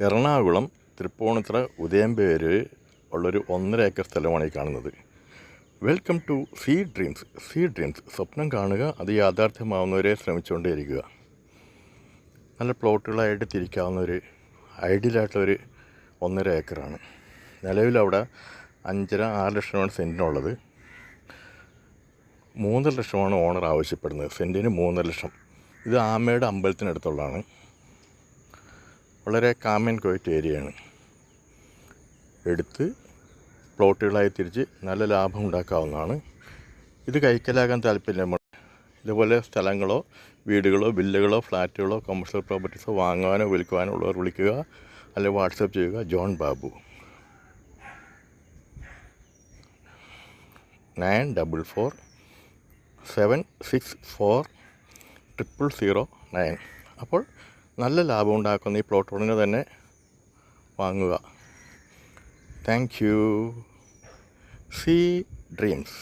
എറണാകുളം തൃപ്പൂണിത്തുറ ഉദയംപേര് ഉള്ളൊരു 1.5 ഏക്കർ സ്ഥലമാണ് ഈ കാണുന്നത്. Welcome to Sea Dreams. സ്വപ്നം കാണുക, അത് യാഥാർത്ഥ്യമാവുന്നവരെ ശ്രമിച്ചുകൊണ്ടേയിരിക്കുക. നല്ല പ്ലോട്ടുകളായിട്ട് തിരിക്കാവുന്ന ഒരു ഐഡിയലായിട്ടുള്ളൊരു 1.5 ഏക്കറാണ്. നിലവിലവിടെ 5.5-6 ലക്ഷമാണ് സെൻറ്റിനുള്ളത്. 3.5 ലക്ഷമാണ് ഓണർ ആവശ്യപ്പെടുന്നത്. സെൻറ്റിന് 3.5 ലക്ഷം. ഇത് ആമയുടെ അമ്പലത്തിനടുത്തുള്ളതാണ്. വളരെ കാം ആൻഡ് ക്വയറ്റ് ഏരിയയാണ്. എടുത്ത് പ്ലോട്ടുകളായി തിരിച്ച് നല്ല ലാഭം ഉണ്ടാക്കാവുന്നതാണ്. ഇത് കൈക്കലാകാൻ താല്പര്യമുണ്ട്. ഇതുപോലെ സ്ഥലങ്ങളോ വീടുകളോ വില്ലകളോ ഫ്ലാറ്റുകളോ കൊമേഴ്ഷ്യൽ പ്രോപ്പർട്ടീസോ വാങ്ങാനോ വിൽക്കുവാനോ ഉള്ളവർ വിളിക്കുക, അല്ലെങ്കിൽ വാട്സപ്പ് ചെയ്യുക. ജോൺ ബാബു 9447640009. അപ്പോൾ നല്ല ലാഭം ഉണ്ടാക്കുന്ന ഈ പ്ലോട്ട് ഉടനെ തന്നെ വാങ്ങുക. Thank you. Sea dreams.